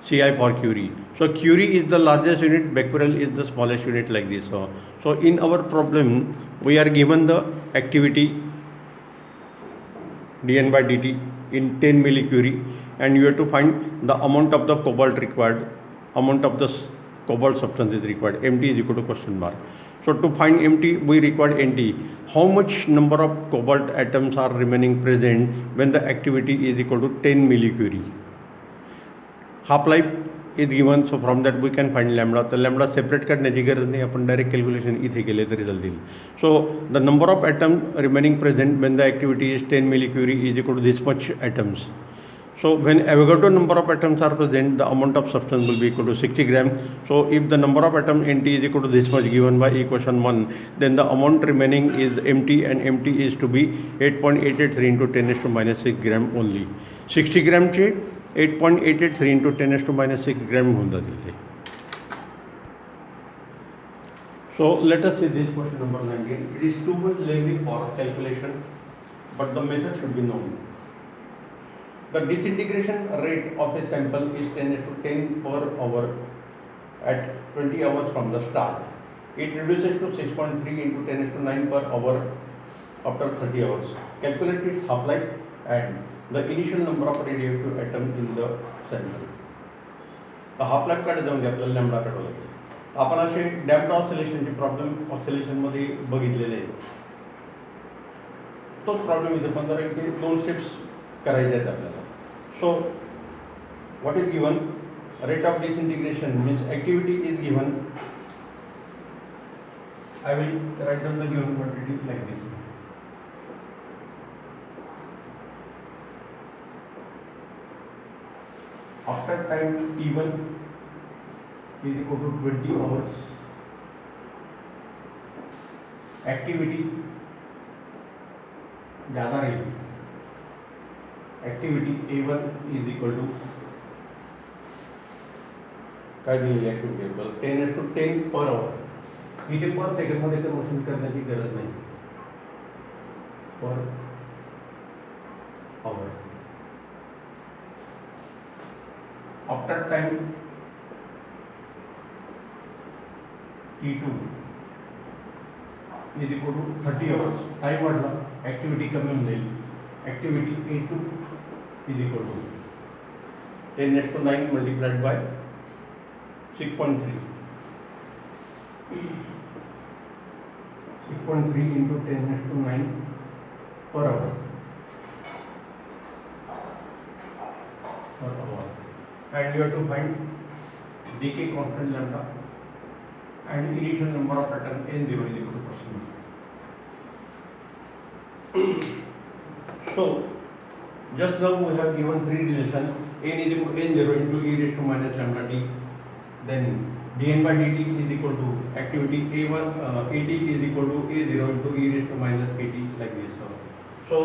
Speaker 1: Ci for Curie. So Curie is the largest unit, becquerel is the smallest unit, like this. So in our problem we are given the activity dN by dt in 10 millicurie, and you have to find the amount of the cobalt required, amount of the cobalt substance is required. MT is equal to question mark. So to find MT we require NT. How much number of cobalt atoms are remaining present when the activity is equal to 10 millicurie? Half life is given. So from that we can find lambda. तर lambda separate करण्याची गरज नाही, आपण direct calculation इथे केले तरी चालतील. So the number of atom remaining present when the activity is 10 millicurie is equal to this much atoms. So when Avogadro number of atoms are present, the amount of substance will be equal to 60 gram. So if the number of atom NT is equal to this much given by equation 1, then the amount remaining is MT, and MT is to be 8.883 into 10⁻6 gram only. 60 gram चे 8.883 into 10⁻6 gram होऊन जातील ते. So let us see this question number 19. It is too much lengthy for calculation, but the method should be known. The disintegration rate of a sample is 10⁻10 per hour at 20 hours from the start. It reduces to 6.3 into 10⁻9 per hour after 30 hours. Calculate its half-life and the initial number of radioactive atoms in the sample. तर half-life कडे जाऊन आपल्याला lambda काढावं लागेल. आपण असे damped ऑसिलेशनचे problem ऑसिलेशनमध्ये बघितलेले आहेत. तोच प्रॉब्लेम इथे 15 इथे 2 स्टेप्स करायचे आहेत आपल्याला. So what is given? Rate of disintegration means activity is given. I will write down the given quantity like this. After time T1 is equal to 20 hours, activity ज़्यादा रहेगी. Activity A1 is equal to काय दिलेली activity आपल्याला 10⁻10 per hour. इथे पर सेकंडमध्ये conversion करण्याची गरज नाही. पर hour. After time T2 is equal to 30 hours. Time वाढला, ॲक्टिव्हिटी कमी होऊन जाईल. Activity A2 is equal to 10⁻9 multiplied by 6.3. 6.3 into 10⁻9 per hour. And you have to find decay constant lambda and initial number of atoms N0 is equal to %. So just now we have given three relations. N is equal to N0 into e raised to minus lambda t. Then dN by dt is equal to activity A1 AT is equal to A0 into e raised to minus KT, like this. So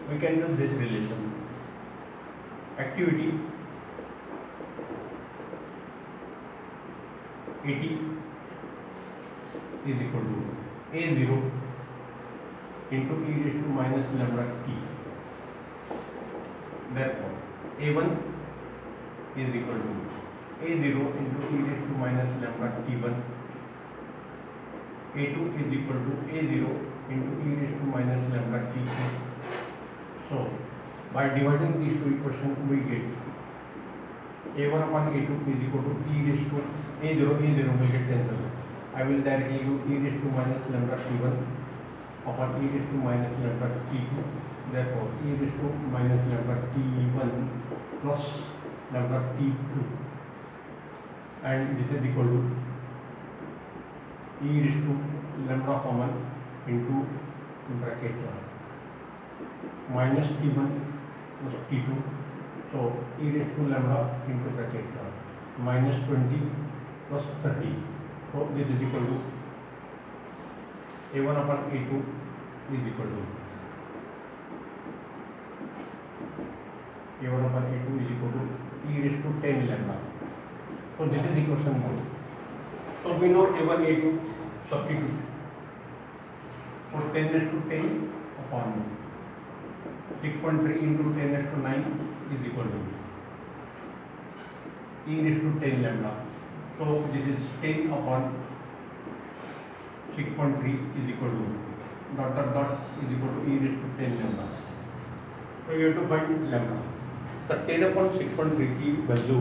Speaker 1: we can use this relation. Activity AT is equal to A0 into e raised to minus lambda t. Therefore A1 is equal to A0 into e raised to minus lambda t1. A2 is equal to A0 into e raised to minus lambda t2. So by dividing these two equations we get A1 upon A2 is equal to e raised to A0 will get cancelled. I will directly use e raised to minus lambda t1 upon e raised to minus lambda t2. Therefore e raised to minus lambda t1 plus lambda t2, and this is equal to e raised to lambda common into bracket minus t1 plus t2. So e raised to lambda into bracket minus 20 plus 30. So this is equal to A1 upon A2 is equal to a1 upon a2 is equal to e raised to 10 lambda. So this is equation 1. So we know a1, a2, substitute. So 10 raised to 10 upon 6.3 into 10 raised to 9 is equal to e raised to 10 lambda. So this is 10 upon 6.3 is equal to dot is equal to e raised to 10 lambda. So you have to find lambda. So 10 upon 6.3 की value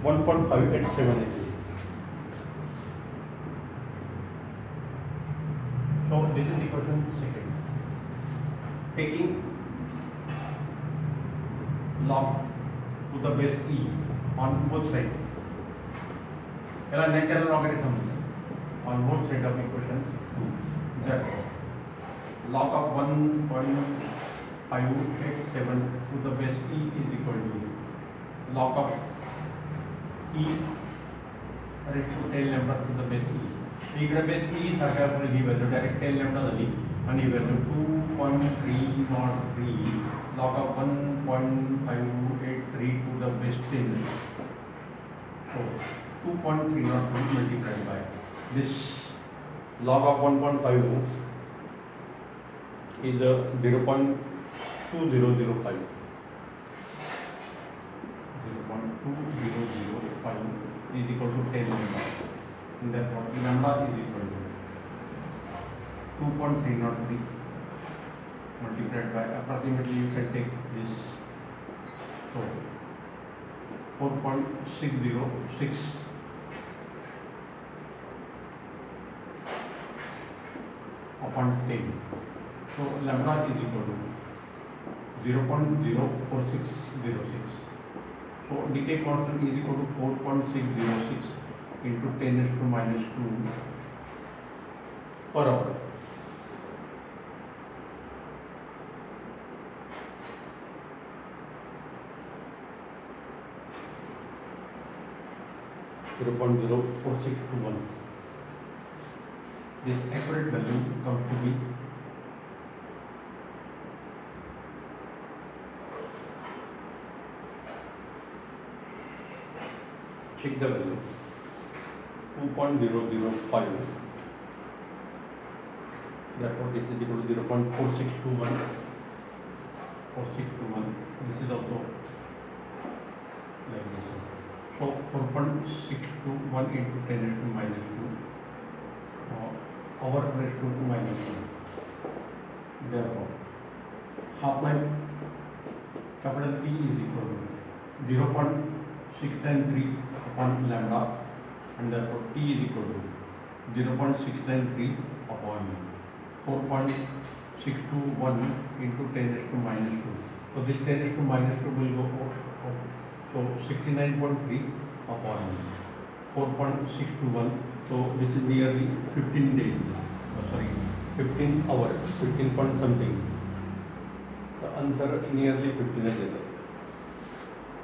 Speaker 1: 1.587 है. So this is equation second. Taking log to the base e on both sides. याला natural logarithm on both sides of equation 2. Therefore, log of 1.587 to the base e is equal to log of e raised to 10 lambda to the base e. इकडे base e सारखा आपण ही value direct 10 lambda झाली आणि ही value 2.303 log of 1.583 to the base 10. So 2.303 multiplied by this log of 1.5 is 0.2005. 0.2005 is equal to 10 lambda. And therefore lambda is equal to 2.303 multiplied by approximately you can take this. So 4.606 upon 10. So lambda is equal to 0.04606. So decay constant is equal to 4.606 into 10 raised to minus 2 per hour. (0.04621). This accurate value comes to be 2.005. Therefore, this is equal to 0.4621. 4621. This is also like this. So 4.621 into 10 raised to minus 2 hour raised to minus 1. Therefore, half life capital T is equal to 0.693 upon lambda, and therefore T is equal to 0.693 upon 4.621 into 10 raised to minus 2. So this 10 raised to minus 2 will go out. So 69.3 upon 4.621. So this is nearly 15 days. 15 hours, 15 point something. The answer nearly 15 days.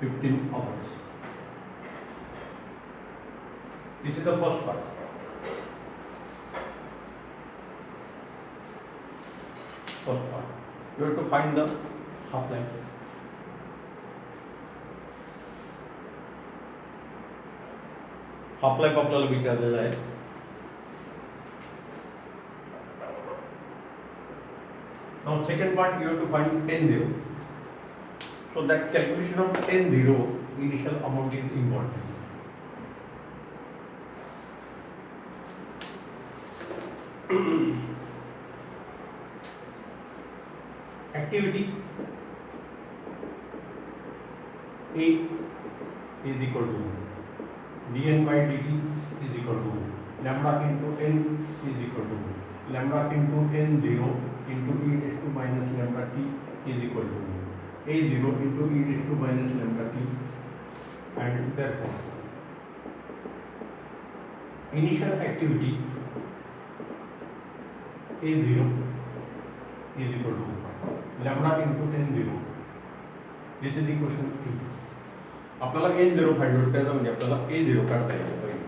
Speaker 1: 15 hours. This is the first part. First part. You have to find the half life. Half life आपल्याला विचारलेला आहे. Now second part you have to find 10-0. So that calculation of 10-0 initial amount is important. Activity A is equal to dn by dt is equal to lambda into n is equal to lambda into n0 into e raised to minus lambda t is equal to a0 into e raised to minus lambda t, and therefore initial activity a0 is equal to lambda into n0. This is equation 3. आपल्याला n0 find out करायचं म्हणजे आपल्याला a0 काढता यायला पाहिजे.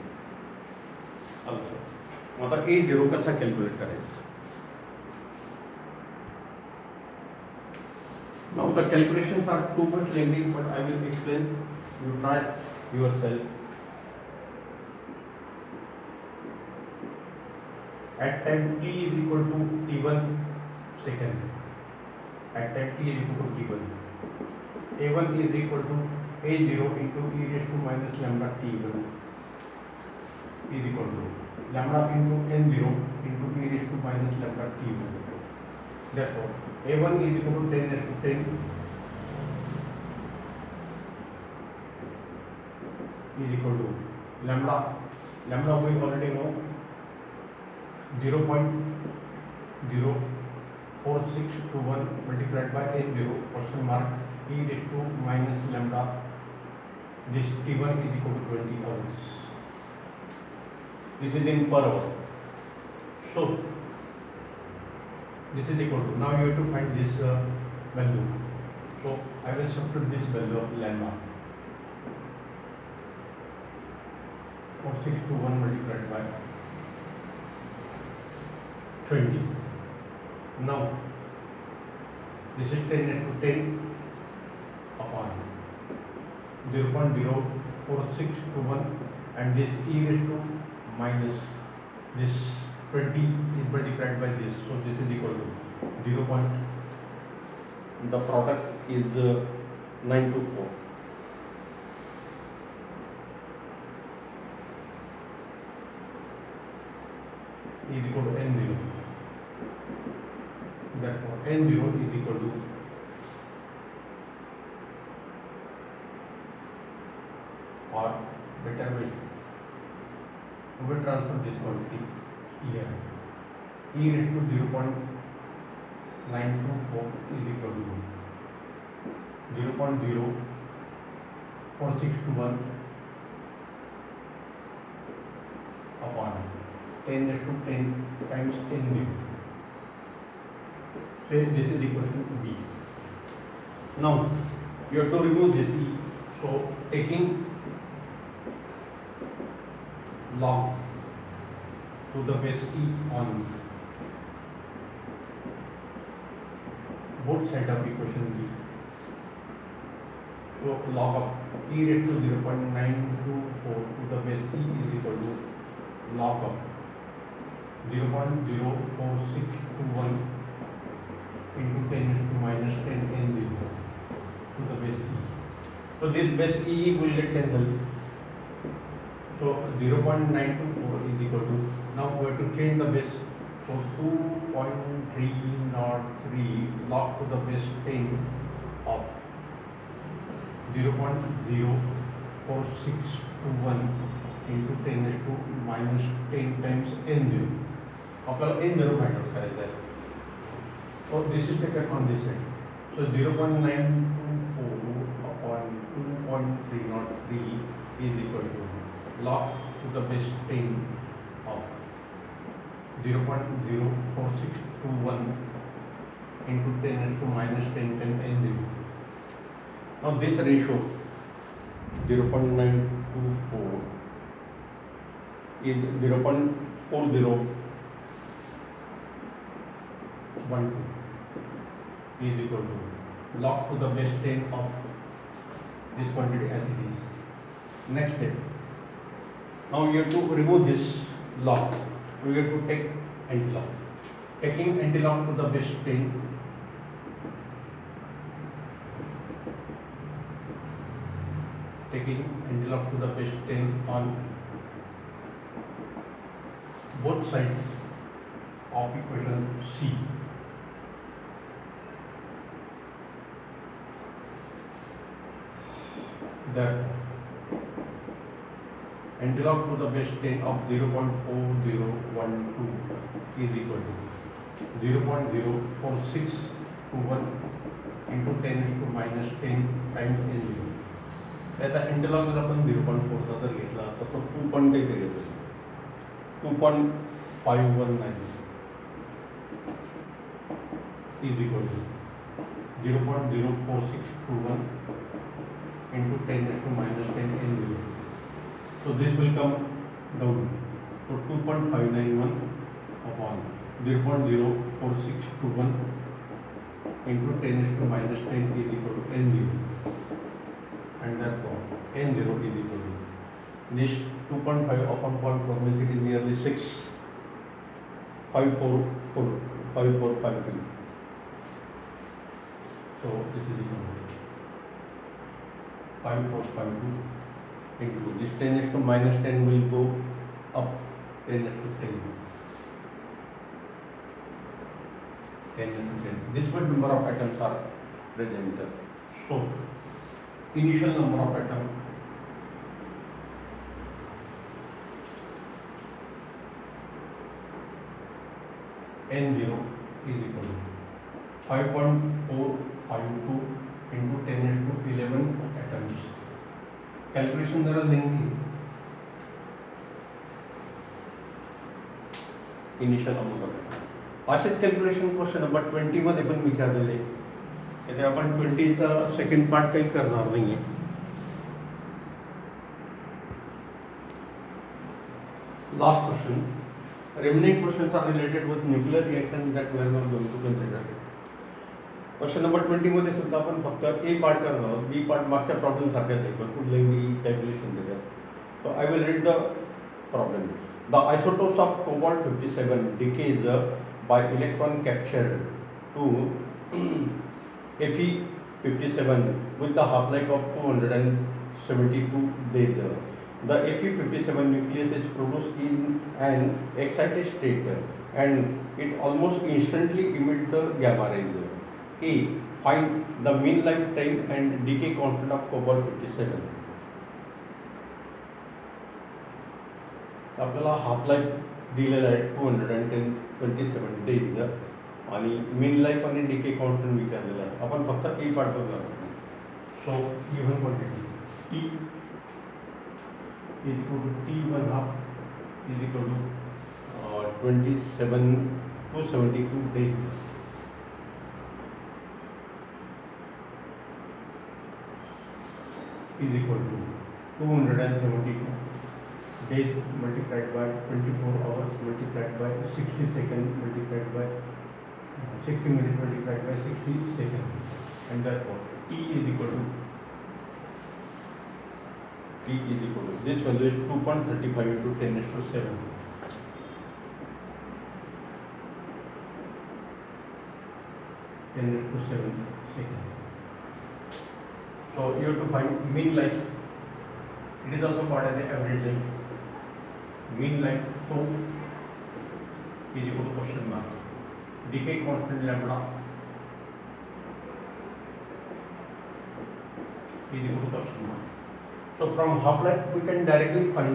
Speaker 1: आता a0 कसा calculate करायचा. the calculations are too much lengthy, but I will explain. You try yourself. At time t is equal to t1 second. At time t is equal to t1. A1 is equal to A0 into e raised to minus lambda t1 is equal to lambda into n0 into e raised to minus lambda t1. Therefore, A1 is equal to 10 raised to 10 is equal to lambda. Lambda we already know 0.04621 multiplied by n0 question mark e raised to minus lambda. This t1 is equal to 20 hours. This is in per hour. So this is equal to, now you have to find this value. So I will substitute this value of lambda. 4621 multiplied by 20. Now this is 10 into 10 upon 0.04621 and this e raised to minus this 20 is multiplied by this. So this is equal to 0. The product is 924. Is equal to n0. Therefore, n0 is equal to or better way, we will transfer this quantity here. E raised to 0.924 is equal to 0.04621 upon 10 raised to 10 times n0. So this is equal to b. Now you have to remove this e. So taking log to the base e on both sides of equation b. So log of e raised to 0.924 to the base e is equal to log of 0.04621 into 10 raised to minus 10 n0 to the base e. So this base e will get cancelled. So 0.924 is equal to, now we have to change the base. So 2.303 log to the base 10 of 0.04621 into 10 raised to minus 10 times n0. आपल्याला n0 find out करायचं आहे. So this is taken on this side. So 0.924 upon 2.303 is equal to log to the base 10 of 0.04621 into 10 raised to minus 10 times n0. Now this ratio 0.924 is 0.4012 is equal to log to the base 10 of this quantity as it is. Next step. Now you have to remove this log. We have to take antilog. Taking antilog to the base 10. Taking antilog to the base 10 on both sides of equation C. Therefore, antilog to the base 10 of 0.4012 is equal to 0.04621 into 10 raised to minus 10 times n0. त्याचा antilog जर आपण 0.4 चा जर घेतला तर तो 2.519 is equal to 0.04621 into 10 raised to minus 10 n0. So this will come down to 2.591 upon 0.04621 into 10 is to minus 10 is equal to n0, and therefore n0 is equal to this 2.5 upon 0.4 means it is nearly 6, 5442. So this is equal to 5452 into this 10 is to minus 10 will go up 10 is to 10. 10 into 10. This much number of atoms are present. So, initial number of atoms n0 is equal to 5.452 into 10 is to 11 atoms. Calculation जरा लेंगे. Initial amount of atoms. असेच calculation question number 20 मध्ये पण विचारलेले. इथे आपण 20 चा second part काही करणार नाहीये. Last question. Remaining questions are related with nuclear reactions that we are not going to consider. Question number 20 मध्ये सुद्धा आपण फक्त ए पार्ट करणार आहोत. बी पार्ट मागच्या प्रॉब्लेम सारख्याच आहे, पण कुठलेही कॅल्क्युलेशन देतात. So I will read the problem. The isotopes of cobalt 57 decays by electron captured to Fe57 with the half-life of 272 days. The Fe57 nucleus is produced in an excited state and it almost instantly emits the gamma rays. A. Find the mean lifetime and decay constant of cobalt 57. आपल्याला half life दिलेला आहे 227 days आणि mean life आणि decay constant विचारलेला आहे. आपण फक्त A part बघणार आहोत. So given quantity T is equal to T1 is equal to 272 days is equal to 272 days multiplied by 24 hours multiplied by 60 seconds multiplied by 60 minutes multiplied by 60 seconds, and therefore T is equal to this value is 2.35 into 10 is to 7. Seconds. So you have to find mean life. It is also called as the average life. Mean life tau is equal to question mark. Decay constant lambda is equal to question mark. So from half life we can directly find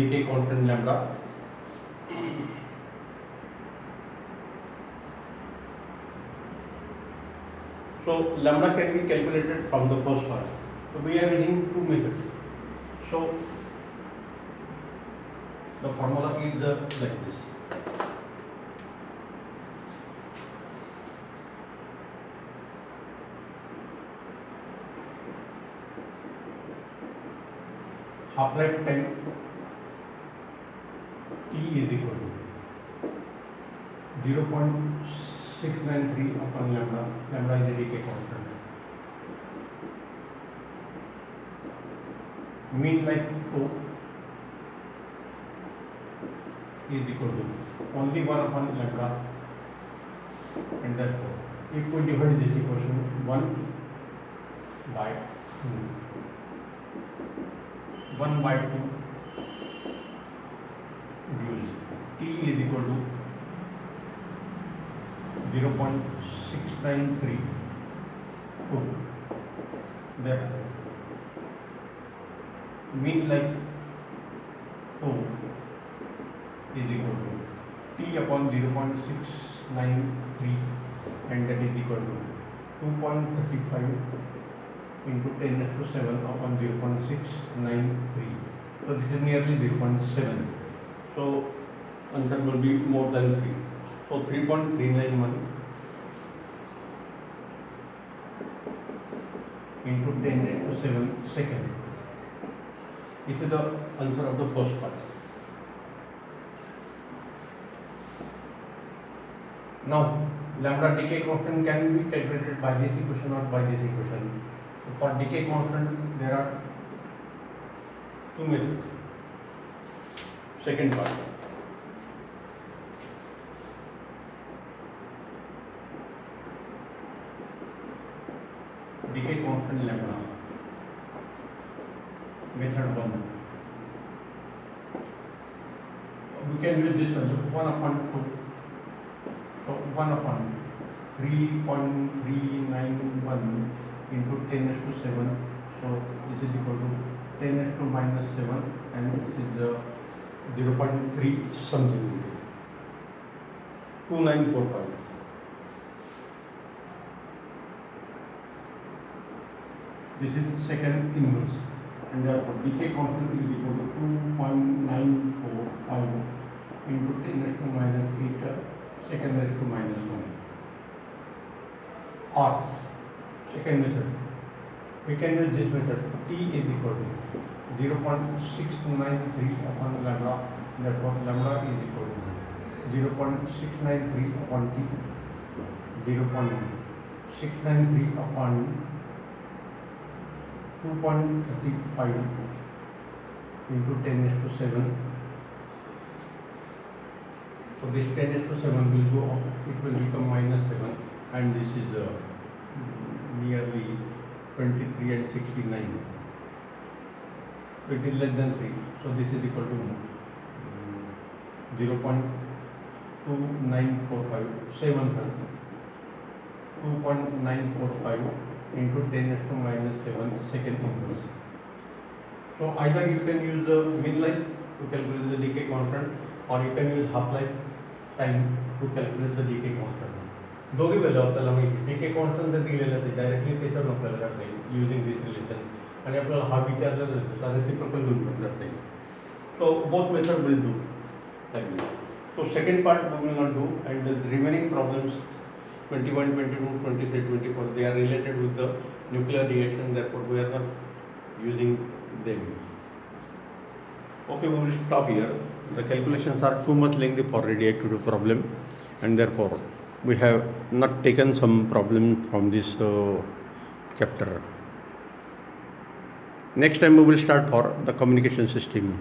Speaker 1: decay constant lambda. So lambda can be calculated from the first part. So we are using two methods. So the formula is like this. Half life time T is equal to 0.693 upon lambda. Lambda is the decay constant. Mean life tau is equal to only 1 upon lambda, and therefore if we divide this equation 1 by 2 joules, T is equal to 0.693 2. Therefore mean life tau is equal to T upon 0.693, and that is equal to 2.35 into 10 raised to 7 upon 0.693. So this is nearly 0.7. So answer will be more than 3. So 3.391 into 10 raised to 7 second. This is the answer of the first part. Now lambda decay constant can be calculated by this equation or by this equation. So for decay constant there are two methods. Second part. Decay constant lambda. Method 1. We can use this value 1 upon 2. So 1 upon 3.391 into 10 raised to 7. So this is equal to 10 raised to minus 7 and this is 0.3 something. 2945. This is second inverse and therefore decay constant is equal to 2.945 into 10 raised to minus 8 second raised to minus 1. Or second method, we can use this method. T is equal to 0.693 upon lambda, therefore lambda is equal to 0.693 upon T, 0.693 upon 2.35 into 10 raised to 7. So this 10 raised to 7 will go up, it will become minus 7 and this is nearly 23 and 69. So it is less than 3. So this is equal to 0.2945, 2.945 into 10 raised to minus 7 second inverse. So either you can use the mean life to calculate the decay constant or you can use half life time to calculate the decay constant. दोघी वेळेला आपल्याला माहिती decay constant जर दिलेलं ते directly त्याच्यावर आपल्याला करता येईल using this relation आणि आपल्याला हा विचारला तर रेसिप्रोकल घेऊन पण करता येईल. So both method will do like this. So second part we will not do and the remaining problems 21, 22, 23, 24 they are related with the nuclear reaction, therefore we are not using them. Okay, we will stop here. The calculations are too much lengthy for radioactive problem and therefore we have not taken some problem from this chapter. Next time we will start for the communication system.